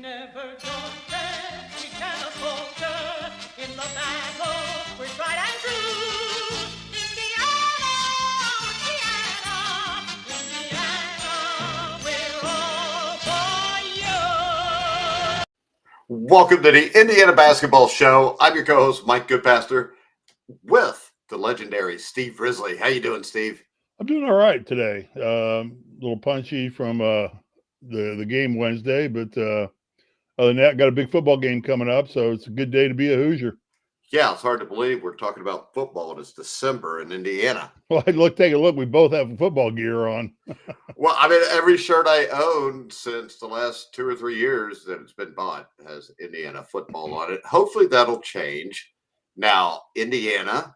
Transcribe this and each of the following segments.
never gonna let we cannot falter in the battle. We're tried and true. Indiana, Indiana, we're all for you. Welcome to the Indiana Basketball Show. I'm your co-host, Mike Goodpaster, with the legendary Steve Risley. How you doing, Steve? I'm doing all right today. A little punchy from the game Wednesday, but other than that, got a big football game coming up, so it's a good day to be a Hoosier. Yeah, it's hard to believe we're talking about football and it's December in Indiana. Well, take a look. We both have football gear on. Well, I mean, every shirt I own since the last 2 or 3 years that it's been bought has Indiana football on it. Hopefully that'll change. Now, Indiana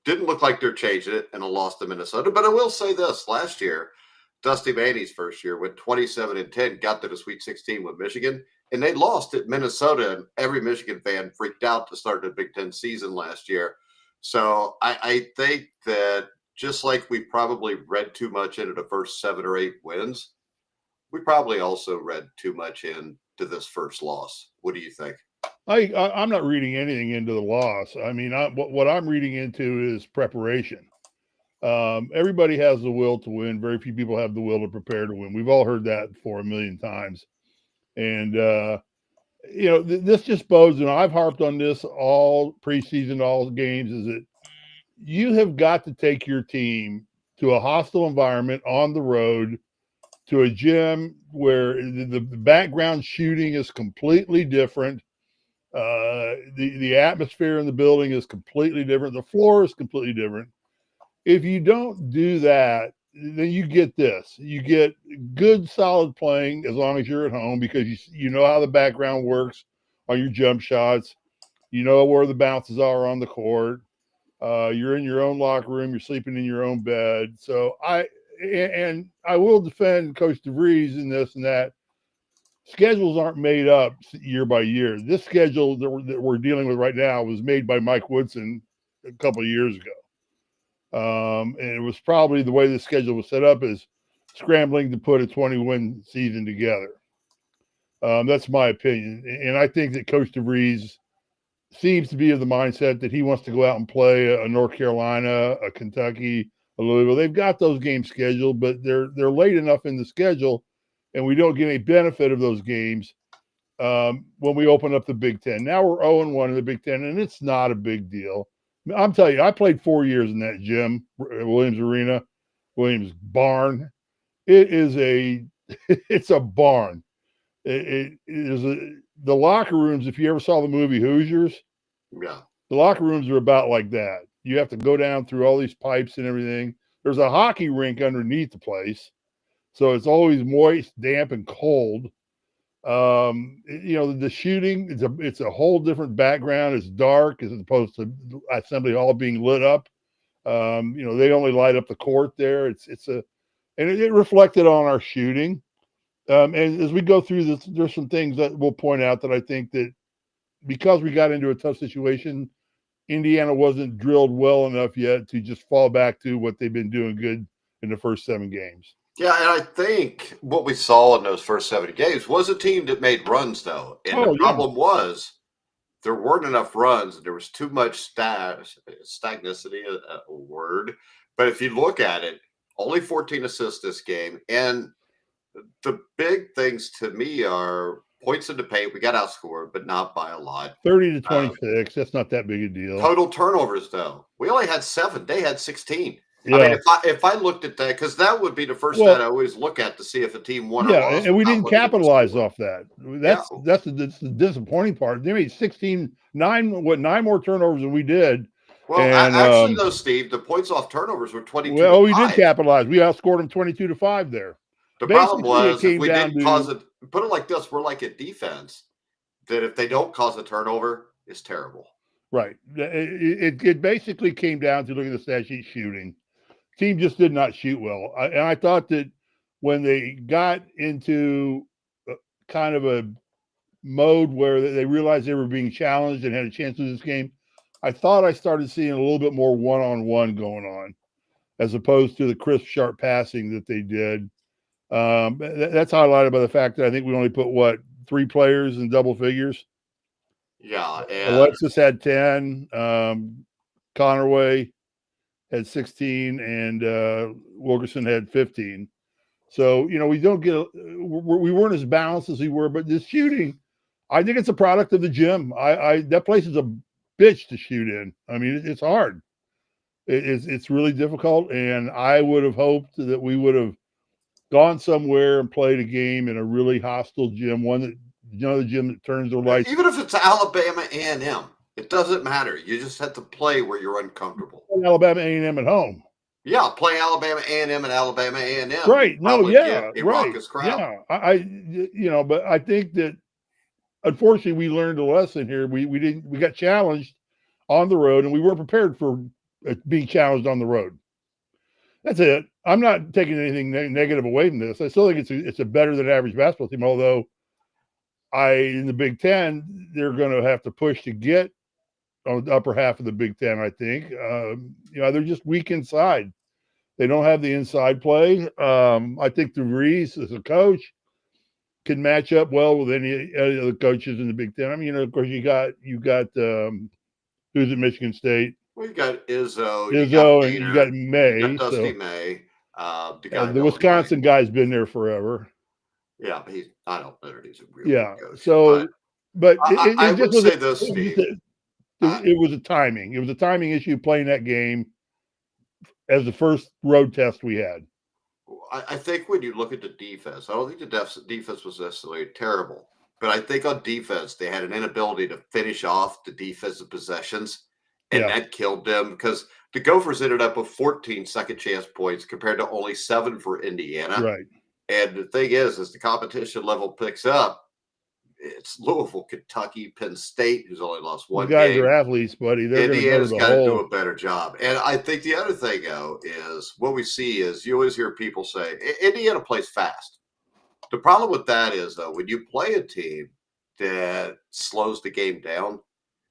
didn't look like they're changing it and a loss to Minnesota. But I will say this: last year, Dusty Maney's first year went 27-10, got to the Sweet 16 with Michigan, and they lost at Minnesota. And every Michigan fan freaked out to start the Big Ten season last year. So I think that just like we probably read too much into the first 7 or 8 wins, we probably also read too much into this first loss. What do you think? I'm not reading anything into the loss. I mean, what I'm reading into is preparation. Everybody has the will to win. Very few people have the will to prepare to win. We've all heard that for a million times. And, this just bodes, and I've harped on this all preseason, all games, is that you have got to take your team to a hostile environment on the road, to a gym where the background shooting is completely different. The atmosphere in the building is completely different. The floor is completely different. If you don't do that, then you get this. You get good, solid playing as long as you're at home, because you know how the background works on your jump shots. You know where the bounces are on the court. You're in your own locker room. You're sleeping in your own bed. So I will defend Coach DeVries in this and that. Schedules aren't made up year by year. This schedule that we're dealing with right now was made by Mike Woodson a couple of years ago. And it was probably the way the schedule was set up is scrambling to put a 20-win season together. That's my opinion. And I think that Coach DeVries seems to be of the mindset that he wants to go out and play a North Carolina, a Kentucky, a Louisville. They've got those games scheduled, but they're late enough in the schedule, and we don't get any benefit of those games when we open up the Big Ten. Now we're 0-1 in the Big Ten, and it's not a big deal. I'm telling you, I played 4 years in that gym, Williams Arena, Williams Barn. It's a barn. It is the locker rooms. If you ever saw the movie Hoosiers, Yeah, the locker rooms are about like that. You have to go down through all these pipes and everything. There's a hockey rink underneath the place, so it's always moist, damp, and cold. The shooting, it's a whole different background. It's dark as opposed to Assembly Hall being lit up. They only light up the court there. And it reflected on our shooting. And as we go through this, there's some things that we'll point out that I think that because we got into a tough situation, Indiana wasn't drilled well enough yet to just fall back to what they've been doing good in the first 7 games. Yeah, and I think what we saw in those first 7 games was a team that made runs, though. And the problem was there weren't enough runs, and there was too much stagnicity, a word. But if you look at it, only 14 assists this game. And the big things to me are points in the paint. We got outscored, but not by a lot. 30-26. That's not that big a deal. Total turnovers, though. We only had 7. They had 16. Yeah. I mean, if I looked at that, because that would be the first stat I always look at to see if a team won or lost. And we didn't capitalize off that. That's the disappointing part. They made 9 more turnovers than we did. Well, actually, though, Steve, the points off turnovers were 22. Well, we did capitalize. We outscored them 22-5 there. The problem was if we didn't cause it. Put it like this: we're like a defense that if they don't cause a turnover, is terrible. Right. It basically came down to looking at the stat sheet shooting. Team just did not shoot well. And I thought that when they got into kind of a mode where they realized they were being challenged and had a chance to win this game, I thought I started seeing a little bit more one-on-one going on as opposed to the crisp, sharp passing that they did. That's highlighted by the fact that I think we only put 3 players in double figures. Yeah, and Alexis had 10. Connerway had 16, and Wilkerson had 15. So we don't get we weren't as balanced as we were, but this shooting, I think it's a product of the gym. I that place is a bitch to shoot in. I mean, it's hard. It's really difficult, and I would have hoped that we would have gone somewhere and played a game in a really hostile gym, one that the gym that turns the lights. even if it's Alabama A&M, it doesn't matter. You just have to play where you're uncomfortable. Alabama A&M at home. Yeah, play Alabama A&M and Alabama A&M. Right. No, yeah, a right. raucous crowd. Yeah. But I think that unfortunately we learned a lesson here. We got challenged on the road, and we weren't prepared for being challenged on the road. That's it. I'm not taking anything negative away from this. I still think it's a better than average basketball team. Although in the Big Ten, they're going to have to push to get on the upper half of the Big Ten. I think they're just weak inside. They don't have the inside play. I think DeVries as a coach can match up well with any of the coaches in the Big Ten. I mean, of course, you got who's at Michigan State? Well, you got Izzo, and you got May, you got Dusty May. The Wisconsin guy's been there forever. Yeah, but I don't know that he's a real good coach. So, but I would say this, Steve. It was a timing. It was a timing issue playing that game as the first road test we had. I think when you look at the defense, I don't think the defense was necessarily terrible, but I think on defense they had an inability to finish off the defensive possessions, and that killed them because the Gophers ended up with 14 second chance points compared to only 7 for Indiana. Right. And the thing is, as the competition level picks up, it's Louisville, Kentucky, Penn State, who's only lost one game. Guys are athletes, buddy. Indiana's got to do a better job. And I think the other thing, though, is what we see is you always hear people say, Indiana plays fast. The problem with that is, though, when you play a team that slows the game down,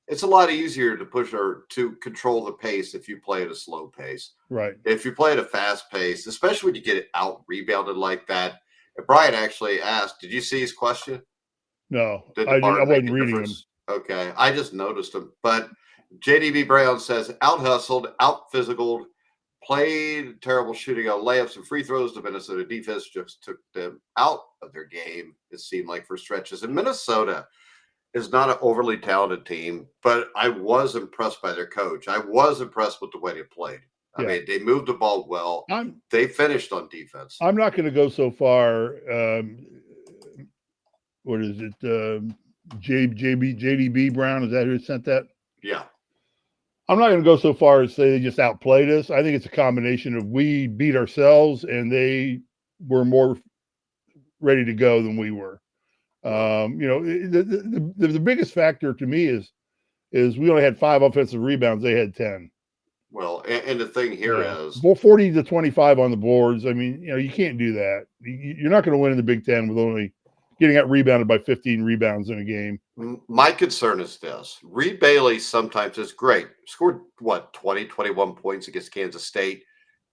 it's a lot easier to push or to control the pace if you play at a slow pace. Right. If you play at a fast pace, especially when you get it out rebounded like that. And Brian actually asked, did you see his question? No, I wasn't reading them. Okay, I just noticed them. But JDB Brown says, out-hustled, out-physicaled, played terrible shooting on layups and free throws. The Minnesota defense just took them out of their game, it seemed like, for stretches. And Minnesota is not an overly talented team, but I was impressed by their coach. I was impressed with the way they played. I mean, they moved the ball well. They finished on defense. I'm not going to go so far. What is it? JDB Brown, is that who sent that? Yeah. I'm not going to go so far as say they just outplayed us. I think it's a combination of we beat ourselves and they were more ready to go than we were. The biggest factor to me is we only had 5 offensive rebounds. They had 10. Well, and the thing here is 40 to 25 on the boards. I mean, you can't do that. You're not going to win in the Big Ten with only getting out rebounded by 15 rebounds in a game. My concern is this. Reed Bailey sometimes is great. Scored, 20, 21 points against Kansas State.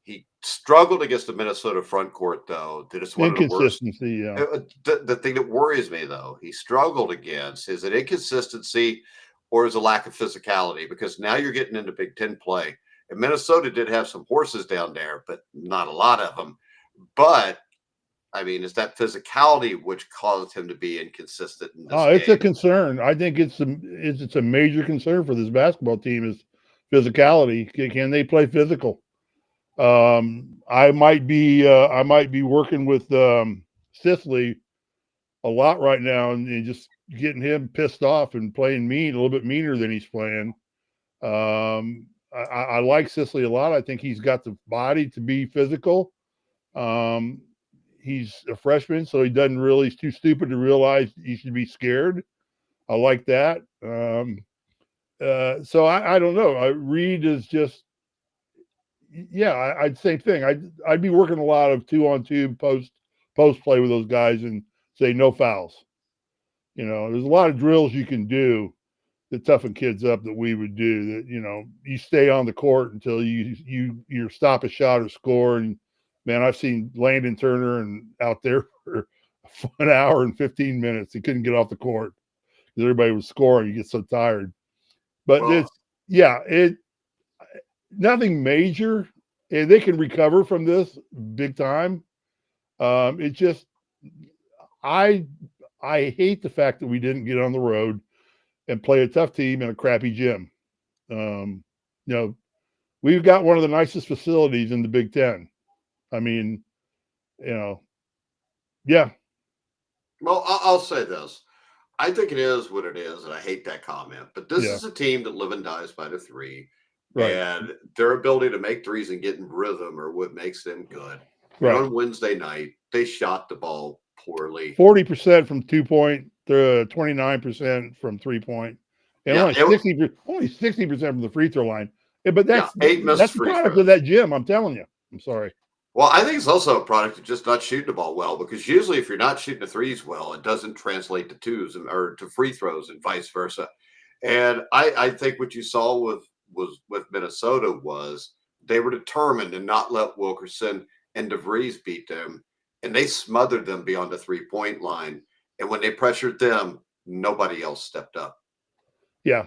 He struggled against the Minnesota front court, though. That is one of the worst. The thing that worries me, though, he struggled against is an inconsistency or is a lack of physicality, because now you're getting into Big Ten play. And Minnesota did have some horses down there, but not a lot of them. But I mean, it's that physicality which caused him to be inconsistent in this it's game. a concern. I think it's a major concern for this basketball team is physicality. Can they play physical? I might be working with Sisley a lot right now and just getting him pissed off and playing mean, a little bit meaner than he's playing. I like Sisley a lot. I think he's got the body to be physical. He's a freshman, so he's too stupid to realize he should be scared. I like that. So I don't know. Reed is just, I'd same thing. I'd be working a lot of 2-on-2 post play with those guys and say no fouls. There's a lot of drills you can do that toughen kids up that we would do. That you stay on the court until you stop a shot or score, and Man, I've seen Landon Turner and out there for 1 hour and 15 minutes. He couldn't get off the court because everybody was scoring. You get so tired. But Well, it nothing major. And they can recover from this big time. It just I hate the fact that we didn't get on the road and play a tough team in a crappy gym. You know, we've got one of the nicest facilities in the Big Ten. I mean, yeah. well, I'll say this. I think it is what it is, and I hate that comment. But this Yeah. is a team that live and dies by the three, Right. and their ability to make threes and get in rhythm are what makes them good. Right. And on Wednesday night, they shot the ball poorly. 40% from 2-point, 29% from 3-point, and Yeah, only 60% from the free throw line. But yeah, that's 8 missed the free product throws. of that gym. I'm telling you. I'm sorry. Well, I think it's also a product of just not shooting the ball well, because usually if you're not shooting the threes well, it doesn't translate to twos or to free throws and vice versa. And I think what you saw with Minnesota was they were determined to not let Wilkerson and DeVries beat them, and they smothered them beyond the 3-point line. And when they pressured them, nobody else stepped up. Yeah.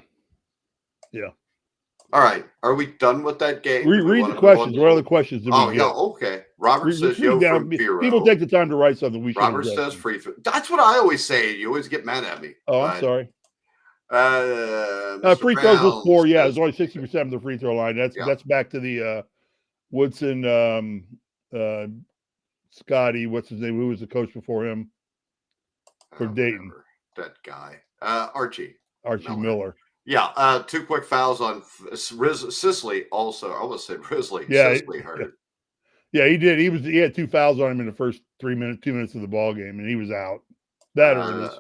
All right, are we done with that game? Do we Read want the to move on questions. to What other questions did Oh we yeah, get? okay. Robert says, Just "Yo read down. from People Bureau." take the time to write something. We should Robert address says them. free throw. That's what I always say. You always get mad at me. Oh, I'm But sorry. Mr. Free throws was Brown poor. Yeah, says, it's only 60% of the free throw line. yeah, That's back to the Woodson, Scotty. What's his name? Who was the coach before him for Dayton? whatever, that guy, Archie Miller. Yeah, 2 quick fouls on Sisley. Also, I almost said Risley. Yeah, Sisley hurt. yeah, he did. He had 2 fouls on him in the first 2 minutes of the ball game, and he was out. That hurt.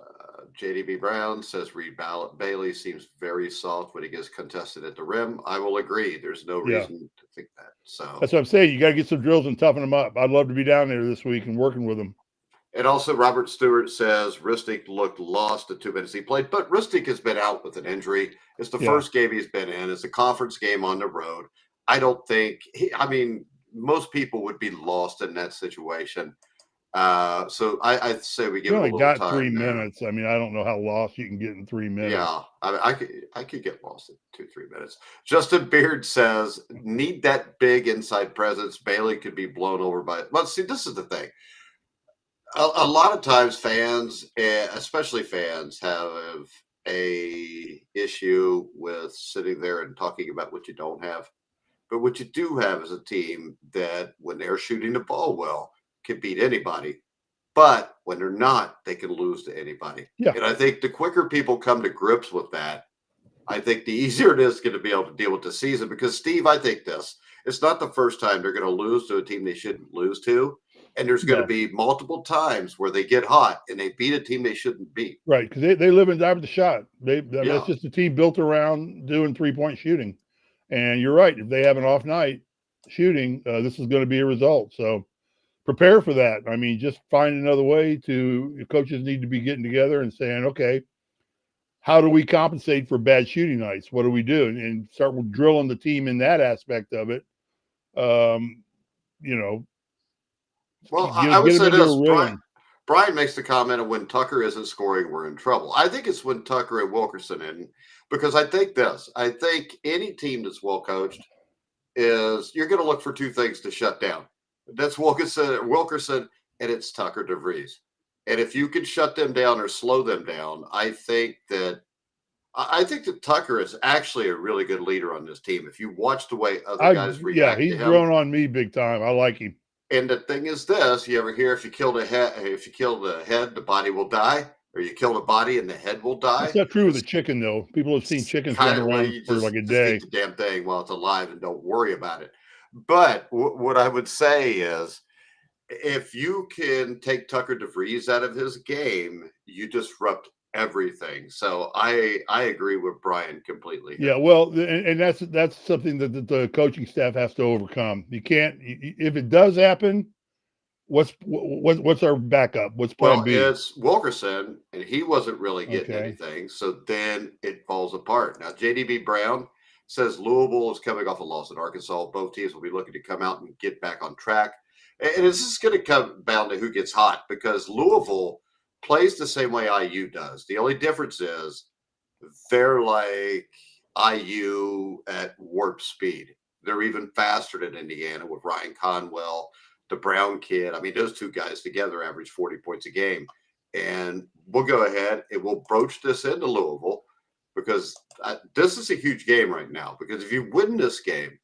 JDB Brown says Reed Bailey seems very soft when he gets contested at the rim. I will agree. There's no reason to think that. So that's what I'm saying. You got to get some drills and toughen them up. I'd love to be down there this week and working with them. And also, Robert Stewart says Ristic looked lost the 2 minutes he played, but Ristic has been out with an injury. It's the first game he's been in. It's a conference game on the road. I don't think most people would be lost in that situation. So I'd say we give You it a only little got time 3 there. minutes. I mean, I don't know how lost you can get in 3 minutes. Yeah, I could get lost in 2-3 minutes. Justin Beard says, need that big inside presence. Bailey could be blown over by it. Let's see, this is the thing. A lot of times fans, especially fans, have a issue with sitting there and talking about what you don't have. But what you do have is a team that, when they're shooting the ball well, can beat anybody. But when they're not, they can lose to anybody. Yeah. And I think the quicker people come to grips with that, I think the easier it is going to be able to deal with the season. Because, Steve, I think it's not the first time they're going to lose to a team they shouldn't lose to. And there's going to be multiple times where they get hot and they beat a team they shouldn't beat. Right, because they live and die with the shot. It's just a team built around doing 3-point shooting. And you're right. If they have an off night shooting, this is going to be a result. So prepare for that. I mean, just find another way coaches need to be getting together and saying, okay, how do we compensate for bad shooting nights? What do we do? And start drilling the team in that aspect of it. Well, I would say this. Brian makes the comment of, when Tucker isn't scoring, we're in trouble. I think it's when Tucker and Wilkerson in, because I think any team that's well coached is, you're going to look for 2 things to shut down. That's Wilkerson, and it's Tucker DeVries. And if you can shut them down or slow them down, I think that Tucker is actually a really good leader on this team. If you watch the way other guys react, he's grown on me big time. I like him. And the thing is this: you ever hear, if you kill the head, the body will die, or you kill the body and the head will die? That's not true with the chicken, though. People have seen chickens run around for like a day. Just eat the damn thing while it's alive and don't worry about it. But what I would say is, if you can take Tucker DeVries out of his game, you disrupt everything. So I agree with Brian completely here. Yeah, well, and that's something that the coaching staff has to overcome. You can't, if it does happen, what's our backup? What's plan B? It's Wilkerson, and he wasn't really getting anything. So then it falls apart. Now, JDB Brown says Louisville is coming off a loss at Arkansas. Both teams will be looking to come out and get back on track. And this is going to come down to who gets hot because Louisville plays the same way IU does. The only difference is they're like IU at warp speed. They're even faster than Indiana with Ryan Conwell, the Brown kid. I mean, those two guys together average 40 points a game. And we'll go ahead and we'll broach this into Louisville because this is a huge game right now. Because if you win this game,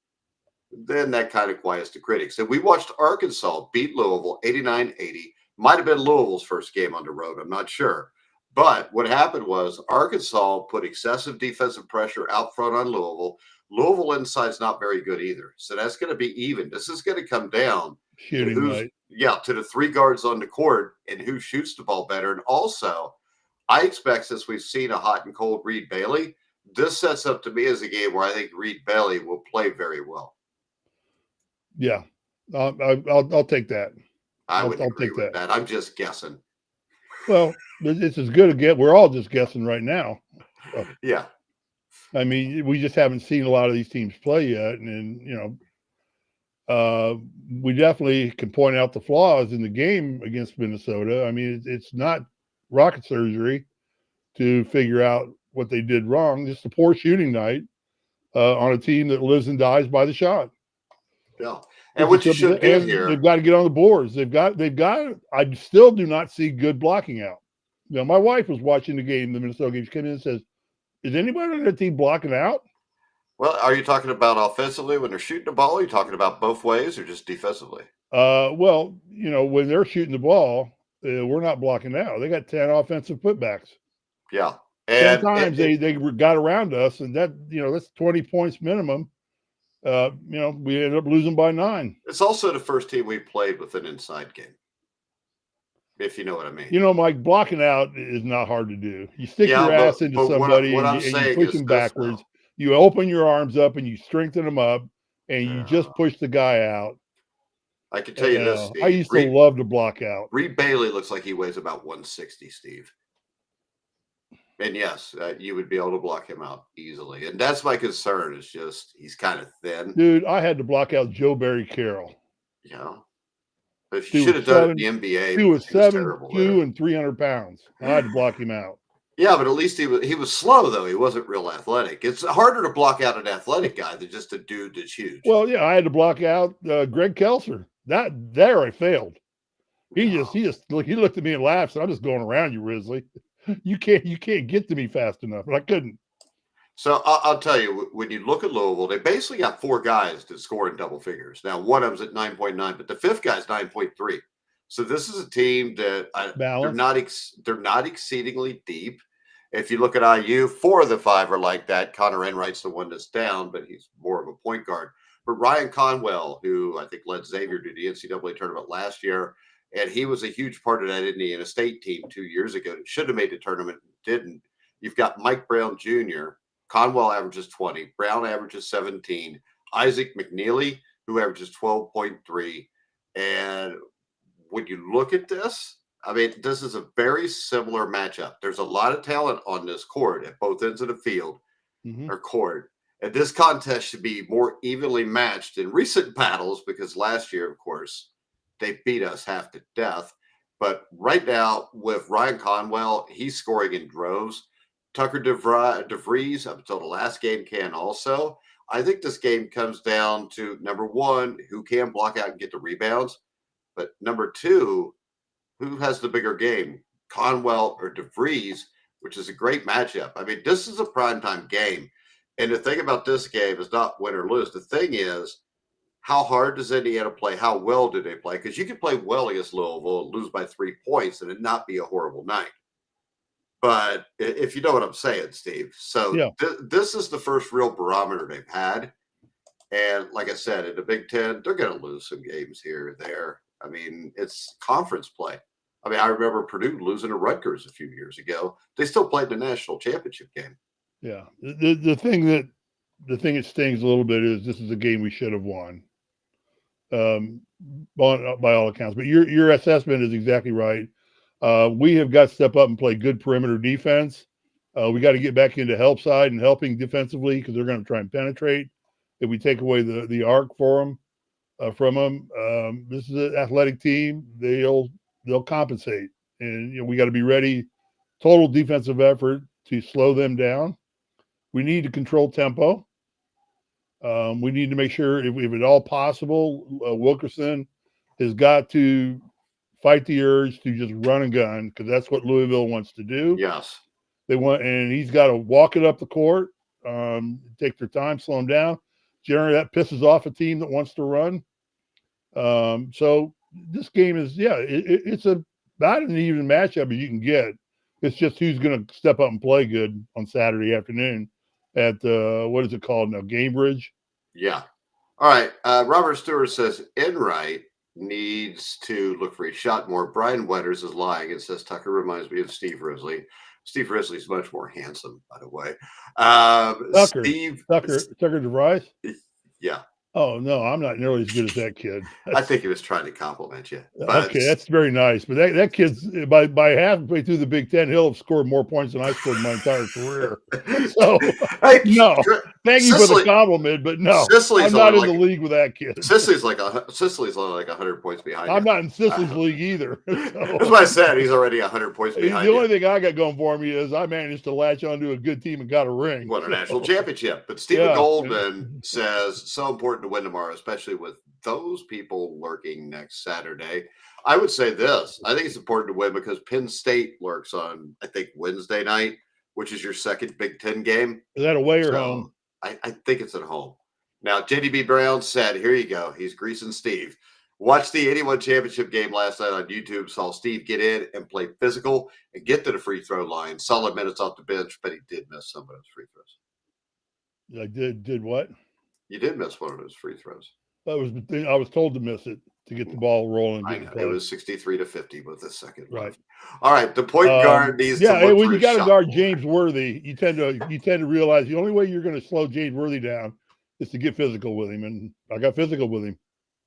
then that kind of quiets the critics. And we watched Arkansas beat Louisville 89-80. Might have been Louisville's first game on the road. I'm not sure. But what happened was Arkansas put excessive defensive pressure out front on Louisville. Louisville inside's not very good either. So that's going to be even. This is going to come down Shooting night. to the three guards on the court and who shoots the ball better. And also, I expect since we've seen a hot and cold Reed Bailey, this sets up to me as a game where I think Reed Bailey will play very well. Yeah, I'll take that. I'll take that. I'm just guessing. Well, it's as good a get. We're all just guessing right now. Yeah. I mean, we just haven't seen a lot of these teams play yet, and we definitely can point out the flaws in the game against Minnesota. I mean, it's not rocket surgery to figure out what they did wrong. Just a poor shooting night on a team that lives and dies by the shot. Yeah. And what you should do here, they've got to get on the boards. They've got. I still do not see good blocking out. My wife was watching the Minnesota game. She came in and says, "Is anybody on their team blocking out?" Well, are you talking about offensively when they're shooting the ball? Are you talking about both ways or just defensively? Well, when they're shooting the ball, we're not blocking out. They got 10 offensive putbacks. Yeah. And sometimes they got around us, and that's 20 points minimum. We ended up losing by 9. It's also the first team we played with an inside game, if you know what I mean. Mike, blocking out is not hard to do. You stick your ass into somebody and you push them backwards. You open your arms up and you strengthen them up, and you just push the guy out. I can tell you this, Steve. I used to love to block out. Reed Bailey looks like he weighs about 160, Steve. And yes, you would be able to block him out easily. And that's my concern is just he's kind of thin. Dude, I had to block out Joe Barry Carroll. Yeah. But you should have done it in the NBA. He was 7'2" and 300 pounds. I had to block him out. Yeah, but at least he was slow, though. He wasn't real athletic. It's harder to block out an athletic guy than just a dude that's huge. Well, yeah, I had to block out Greg Kelser. There I failed. He looked at me and laughed. Said, "I'm just going around you, Risley. You can't get to me fast enough." But I couldn't. So I'll tell you, when you look at Louisville, they basically got 4 guys that score in double figures. Now, one of them's at 9.9, but the 5th guy's 9.3. So this is a team that they're not exceedingly deep. If you look at IU, 4 of the 5 are like that. Connor Enright's the one that's down, but he's more of a point guard. But Ryan Conwell, who I think led Xavier to the NCAA tournament last year, and he was a huge part of that Indiana State team 2 years ago. It should have made the tournament, didn't. You've got Mike Brown Jr., Conwell averages 20, Brown averages 17, Isaac McNeely, who averages 12.3. And when you look at this, I mean, this is a very similar matchup. There's a lot of talent on this court at both ends of the field or court. And this contest should be more evenly matched in recent battles because last year, of course, they beat us half to death. But right now, with Ryan Conwell, he's scoring in droves. Tucker DeVries, up until the last game, can also. I think this game comes down to, number one, who can block out and get the rebounds. But number 2, who has the bigger game, Conwell or DeVries, which is a great matchup. I mean, this is a primetime game. And the thing about this game is not win or lose. The thing is, how hard does Indiana play? How well do they play? Because you can play well against Louisville and lose by 3 points and it not be a horrible night. But if you know what I'm saying, Steve. So yeah. This is the first real barometer they've had. And like I said, in the Big Ten, they're going to lose some games here or there. I mean, it's conference play. I mean, I remember Purdue losing to Rutgers a few years ago. They still played the national championship game. Yeah. The thing that stings a little bit is this is a game we should have won. By all accounts. But your assessment is exactly right. We have got to step up and play good perimeter defense. We got to get back into help side and helping defensively because they're going to try and penetrate. If we take away the arc for them, from them. This is an athletic team. They'll compensate, and we got to be ready. Total defensive effort to slow them down. We need to control tempo. We need to make sure, if at all possible, Wilkerson has got to fight the urge to just run and gun, because that's what Louisville wants to do. Yes. And he's got to walk it up the court, take their time, slow them down. Generally, that pisses off a team that wants to run. So this game is, it's about an even matchup as you can get. It's just who's going to step up and play good on Saturday afternoon at what is it called now? Gamebridge. Yeah. All right. Robert Stewart says Enright needs to look for a shot more. Brian Wetters is lying and says Tucker reminds me of Steve Risley. Steve Risley is much more handsome, by the way. Tucker DeVries? Yeah. Oh, no, I'm not nearly as good as that kid. I think he was trying to compliment you. But okay, that's very nice. But that kid's, by halfway through the Big Ten, he'll have scored more points than I scored in my entire career. So, no. Thank you for the compliment, but no. I'm not in the league with that kid. Sicily's only like 100 points behind I'm not in Sicily's league either. So. That's what I said. He's already 100 points behind. The only thing I got going for me is I managed to latch onto a good team and got a ring. Won a national championship. But Stephen Goldman says, so important to win tomorrow, especially with those people lurking next Saturday. I would say this. I think it's important to win because Penn State lurks on, I think, Wednesday night, which is your second Big Ten game. Is that away or home? I think it's at home. Now, JDB Brown said, here you go. He's greasing Steve. Watched the 81 championship game last night on YouTube. Saw Steve get in and play physical and get to the free throw line. Solid minutes off the bench, but he did miss some of those free throws. I did what? You did miss one of those free throws. I was told to miss it to get the ball rolling. I know. It was 63-50 with a second right left. All right, the point guard needs to look when for you got to guard more. James Worthy, you tend to realize the only way you're going to slow James Worthy down is to get physical with him, and I got physical with him.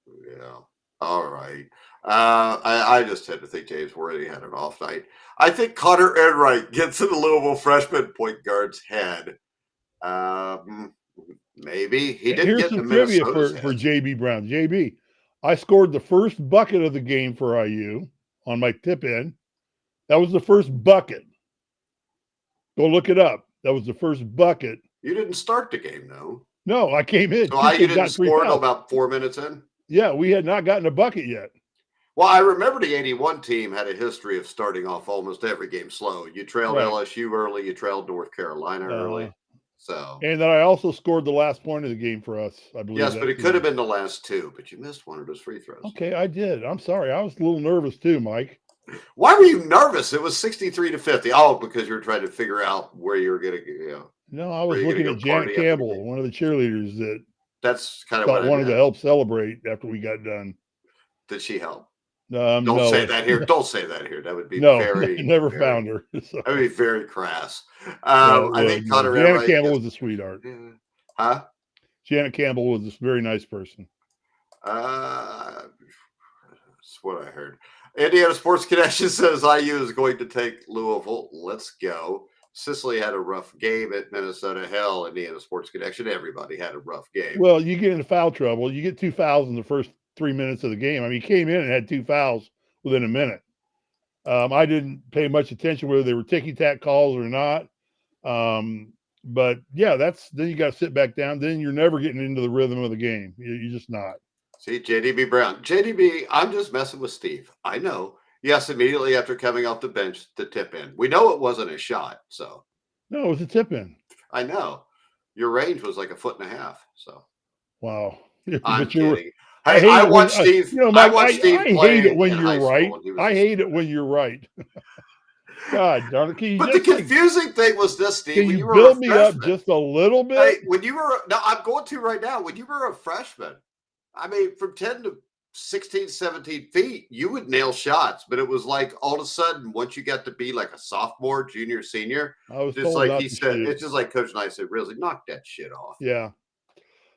Yeah. All right. I just tend to think James Worthy had an off night. I think Connor Enright gets in the Louisville freshman point guard's head. Maybe he didn't. Here's get some the trivia for JB Brown. JB, I scored the first bucket of the game for IU on my tip in. That was the first bucket. Go look it up. That was the first bucket. You didn't start the game, though. No, I came in. So IU didn't score until about 4 minutes in? Yeah, we had not gotten a bucket yet. Well, I remember the 81 team had a history of starting off almost every game slow. You trailed LSU early. You trailed North Carolina early. So, and then I also scored the last point of the game for us, I believe. Yes, but it could have been the last two, but you missed one of those free throws. Okay, I did. I'm sorry. I was a little nervous too, Mike. Why were you nervous? It was 63-50. Oh, because you were trying to figure out where you were going to go. No, I was looking at Janet Campbell, one of the cheerleaders that's kind of what I wanted to help celebrate after we got done. Did she help? Don't say that here. Don't say that here. That would be very. Never found her. So. That would be very crass. I think Connor Janet Campbell was a sweetheart. Huh? Janet Campbell was a very nice person. That's what I heard. Indiana Sports Connection says IU is going to take Louisville. Let's go. Sicily had a rough game at Minnesota. Hell, Indiana Sports Connection. Everybody had a rough game. Well, you get into foul trouble. You get 2 fouls in the first 3 minutes of the game. I mean, he came in and had 2 fouls within a minute. I didn't pay much attention whether they were ticky-tack calls or not. But yeah, then you got to sit back down. Then you're never getting into the rhythm of the game. You're just not. See, JDB Brown. JDB, I'm just messing with Steve. I know. Yes, immediately after coming off the bench, the tip in. We know it wasn't a shot, so. No, it was a tip in. I know. Your range was like 1.5 feet. So. Wow. I'm kidding. Hey, I watched Steve. Mike, I hate it when you're right. I hate it when you're right. God darn it. But the confusing thing was this, Steve. Can you build me up just a little bit? Hey, I'm going to right now. When you were a freshman, I mean, from 10 to 16, 17 feet, you would nail shots. But it was like all of a sudden, once you got to be like a sophomore, junior, senior, just like he said, it's just like Coach Knight said, Risley, knock that shit off. Yeah.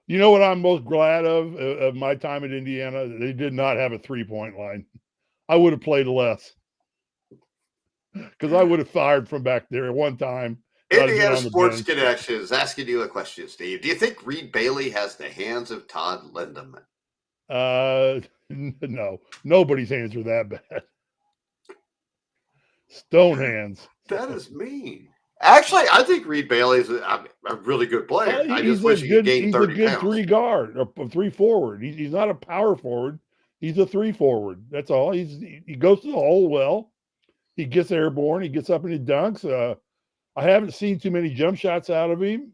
You know what I'm most glad of my time at Indiana? They did not have a 3-point line. I would have played less because I would have fired from back there at one time. Indiana Sports Connection is asking you a question, Steve. Do you think Reed Bailey has the hands of Todd Lindemann? No, nobody's hands are that bad. Stone hands. That is mean. Actually, I think Reed Bailey is a really good player. I just wish he could gain 30 pounds. Three guard or three forward. He's not a power forward. He's a three forward. That's all. He goes to the hole well. He gets airborne. He gets up and he dunks. I haven't seen too many jump shots out of him.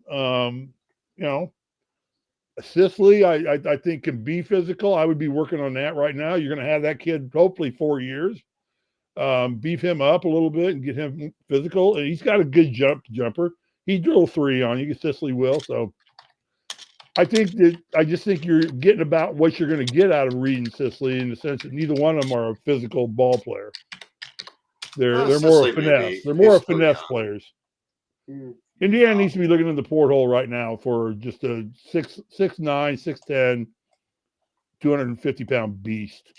Sisley, I think can be physical. I would be working on that right now. You're going to have that kid hopefully 4 years. Beef him up a little bit and get him physical. And he's got a good jumper. He drilled three on you. Sisley will. So I just think you're getting about what you're going to get out of Reed and Sisley in the sense that neither one of them are a physical ball player. They're more a finesse. They're more finesse players. Indiana needs to be looking in the porthole right now for just a 6'9", 6'10", 250-pound beast.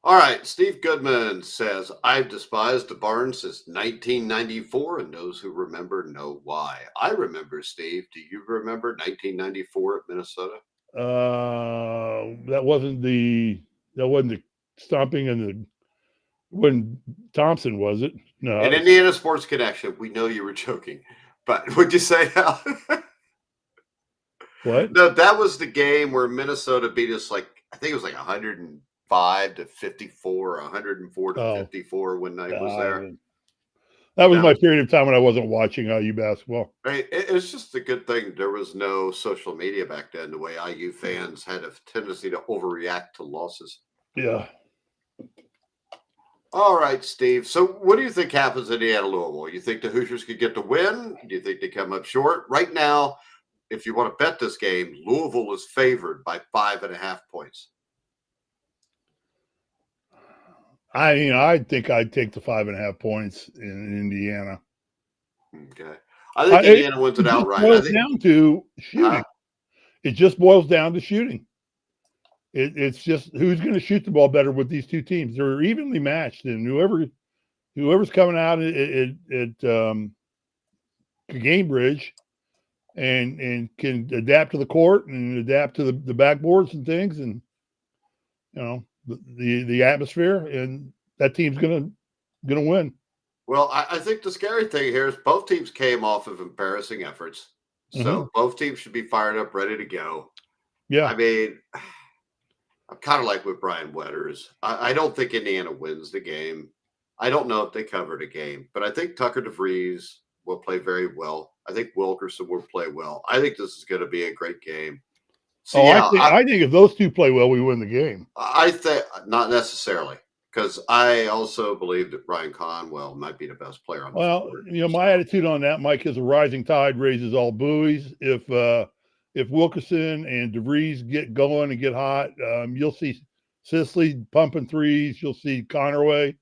All right. Steve Goodman says, I've despised the barn since 1994, and those who remember know why. I remember, Steve. Do you remember 1994 at Minnesota? That wasn't the stomping and when Thompson, was it? No. In Indiana Sports Connection, we know you were joking, but would you say how? What? No, that was the game where Minnesota beat us I think it was 105 to 54, 104 to 54 when Knight was there. That was my period of time when I wasn't watching IU basketball. Right. It's just a good thing there was no social media back then, the way IU fans had a tendency to overreact to losses. Yeah. All right, Steve. So what do you think happens in Indiana Louisville? You think the Hoosiers could get the win? Do you think they come up short? Right now, if you want to bet this game, Louisville is favored by 5.5 points. I think I'd take the 5.5 points in Indiana. Okay. I think Indiana wins it outright. It boils down to shooting. It just boils down to shooting. It's just who's going to shoot the ball better with these two teams. They're evenly matched, and whoever's coming out at Gamebridge and can adapt to the court and adapt to the backboards and things, and the atmosphere, and that team's gonna win. Well, I think the scary thing here is both teams came off of embarrassing efforts, so both teams should be fired up, ready to go. Yeah, I mean, I'm kind of like with Brian Wetters. I don't think Indiana wins the game. I don't know if they cover the game, but I think Tucker DeVries will play very well. I think Wilkerson will play well. I think this is going to be a great game. So, I think if those two play well, we win the game. I think not necessarily, because I also believe that Brian Conwell might be the best player on the court. My attitude on that, Mike, is a rising tide raises all buoys. If Wilkerson and DeVries get going and get hot, you'll see Sisley pumping threes. You'll see Conaway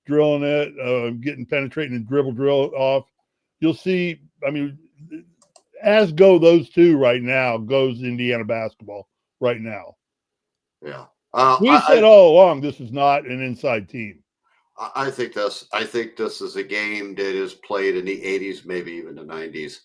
drilling it, getting penetrating and drill off. You'll see, as go those two right now, goes Indiana basketball right now. Yeah. We said all along this is not an inside team. I think this is a game that is played in the 80s, maybe even the 90s.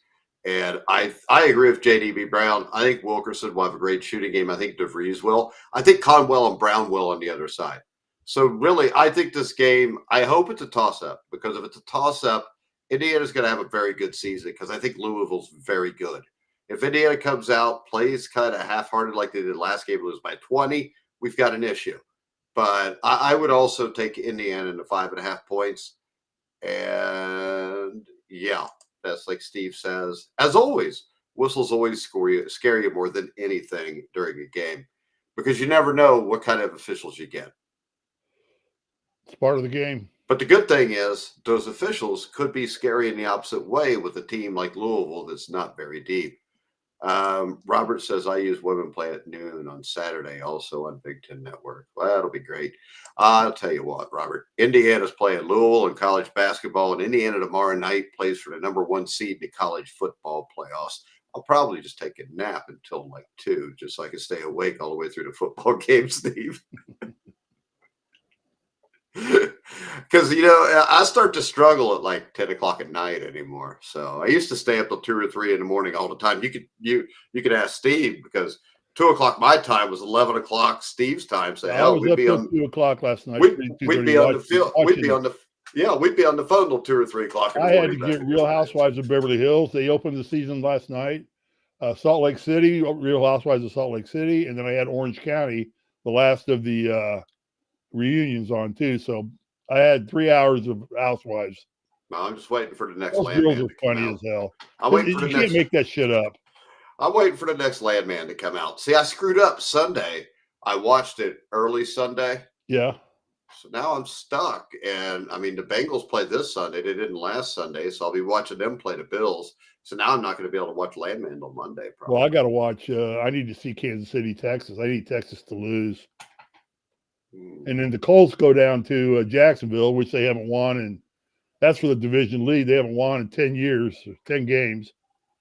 And I agree with JDB Brown. I think Wilkerson will have a great shooting game. I think DeVries will. I think Conwell and Brown will on the other side. So really, I think this game, I hope it's a toss-up, because if it's a toss-up, Indiana's going to have a very good season, because I think Louisville's very good. If Indiana comes out, plays kind of half-hearted like they did last game, lose by 20, we've got an issue. But I would also take Indiana into 5.5 points. And yeah, that's like Steve says. As always, whistles always scare you more than anything during a game, because you never know what kind of officials you get. It's part of the game. But the good thing is those officials could be scary in the opposite way with a team like Louisville that's not very deep. Robert says, I use women play at noon on Saturday, also on Big Ten Network. Well, that'll be great. I'll tell you what, Robert, Indiana's playing Louisville in college basketball, and Indiana tomorrow night plays for the number 1 seed in the college football playoffs. I'll probably just take a nap until 2, just so I can stay awake all the way through the football game, Steve. Because, I start to struggle at 10 o'clock at night anymore. So I used to stay up till 2 or 3 in the morning all the time. You could ask Steve, because 2 o'clock my time was 11 o'clock Steve's time. So I hell, was we'd up be till on 2 o'clock last night. we'd, 2:30 we'd be on the field. We'd be watching. on the we'd be on the phone till 2 or 3 o'clock in the I had morning. to get Real Housewives of Beverly Hills. They opened the season last night. Salt Lake City, Real Housewives of Salt Lake City, and then I had Orange County, the last of the reunions on too. So I had 3 hours of Housewives. No, I'm just waiting for the next Those Landman girls are to come funny out. as hell. I'm waiting for You the can't next. make that shit up. I'm waiting for the next Landman to come out. See, I screwed up Sunday. I watched it early Sunday. Yeah. So now I'm stuck. And I mean, the Bengals played this Sunday. They didn't last Sunday. So I'll be watching them play the Bills. So now I'm not going to be able to watch Landman until Monday, probably. Well, I got to watch. I need to see Kansas City, Texas. I need Texas to lose. And then the Colts go down to Jacksonville, which they haven't won. And that's for the division lead. They haven't won in 10 years, 10 games.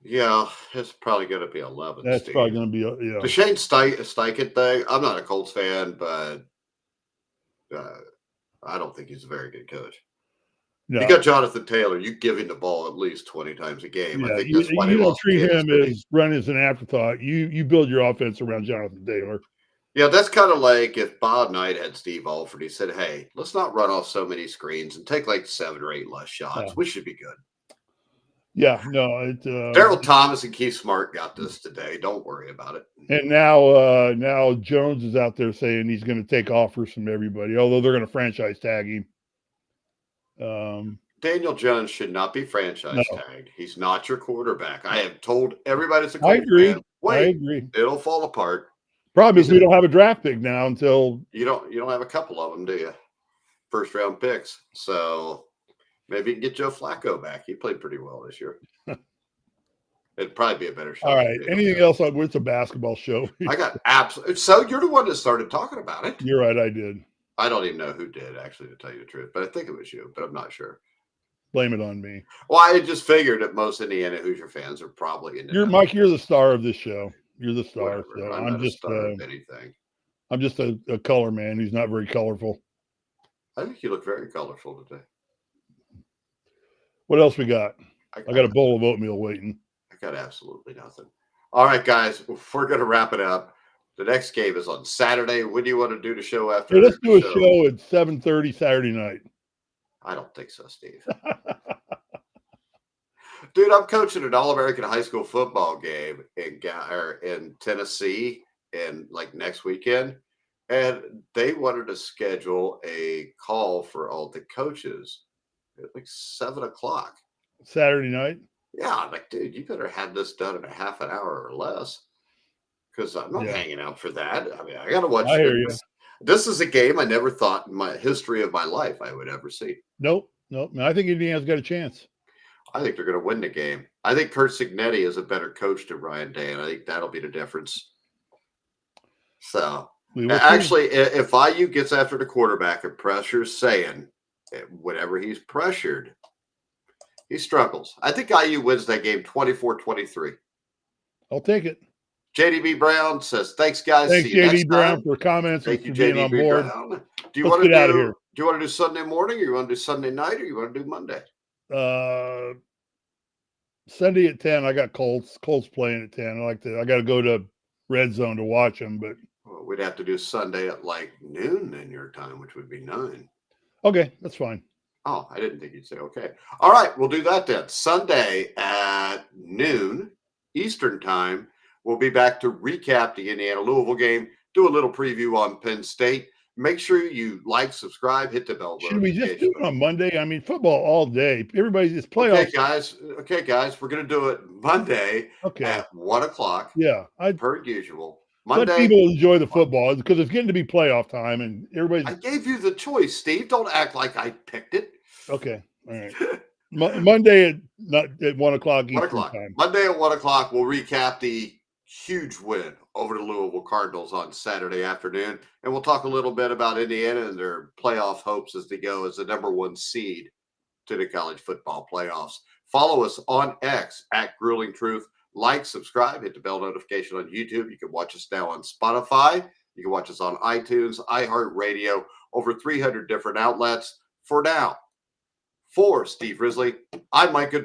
Yeah, it's probably going to be 11. That's Steve. probably going to be, The Shane Steichen thing, I'm not a Colts fan, but I don't think he's a very good coach. No. You got Jonathan Taylor. You give him the ball at least 20 times a game. Yeah, I think that's why they you don't lost treat Kansas him City. as run as an afterthought. You build your offense around Jonathan Taylor. Yeah, that's kind of like if Bob Knight had Steve Alford. He said, hey, let's not run off so many screens and take like 7 or 8 less shots. Yeah. We should be good. Yeah, no. Daryl Thomas and Keith Smart got this today. Don't worry about it. And now Jones is out there saying he's going to take offers from everybody, although they're going to franchise tag him. Daniel Jones should not be franchise tagged. He's not your quarterback. I have told everybody that's a I Colts agree. fan, wait, I agree. it'll fall apart. Problem is we don't have a draft pick now until you don't have a couple of them, do you? First round picks. So maybe you can get Joe Flacco back. He played pretty well this year. It'd probably be a better shot. All right. Anything else? It's a basketball show. I got absolutely. So you're the one that started talking about it. You're right. I did. I don't even know who did, actually, to tell you the truth, but I think it was you, but I'm not sure. Blame it on me. Well, I just figured that most Indiana Hoosier fans are probably in. Mike. You're the star of this show. You're the star. Whatever. So I'm not a star of anything. I'm just a color man who's not very colorful. I think you look very colorful today. What else we got? I got a bowl of oatmeal waiting. I got absolutely nothing. All right, guys, we're going to wrap it up. The next game is on Saturday. When do you want to do the show after? Hey, let's do a show at 7:30 Saturday night. I don't think so, Steve. Dude, I'm coaching an All-American high school football game in Tennessee and like next weekend. And they wanted to schedule a call for all the coaches at like 7 o'clock. Saturday night? Yeah, I'm like, dude, you better have this done in a half an hour or less. Because I'm not hanging out for that. I mean, I got to watch. I hear you. This is a game I never thought in my history of my life I would ever see. Nope. I think Indiana's got a chance. I think they're going to win the game. I think Kurt Cignetti is a better coach than Ryan Day, and I think that'll be the difference. So, actually, if IU gets after the quarterback and pressure's saying, whenever he's pressured, he struggles. I think IU wins that game 24-23. I'll take it. JDB Brown says, thanks, guys. Thanks, JD Brown, for comments and for being on board. Brown. Do you want to do Sunday morning, or you want to do Sunday night, or you want to do Monday? Sunday at 10. I got Colts playing at 10. I got to go to Red Zone to watch them, but we'd have to do Sunday at like noon in your time, which would be 9. Okay, that's fine. Oh, I didn't think you'd say okay. All right, we'll do that then. Sunday at noon Eastern time. We'll be back to recap the Indiana-Louisville game, do a little preview on Penn State. Make sure you like, subscribe, hit the bell. Should we just do it on Monday? I mean, football all day. Everybody's playoffs. Okay, guys. We're going to do it Monday at 1 o'clock. Yeah. Per usual. Monday. Let people enjoy the football because it's getting to be playoff time and everybody's. I gave you the choice, Steve. Don't act like I picked it. Okay. All right. Monday at 1 o'clock Eastern time. Monday at 1 o'clock, we'll recap the huge win over the Louisville Cardinals on Saturday afternoon. And we'll talk a little bit about Indiana and their playoff hopes as they go as the number 1 seed to the college football playoffs. Follow us on X at Grueling Truth. Like, subscribe, hit the bell notification on YouTube. You can watch us now on Spotify. You can watch us on iTunes, iHeartRadio, over 300 different outlets. For now, for Steve Risley, I'm Mike Goodpaster.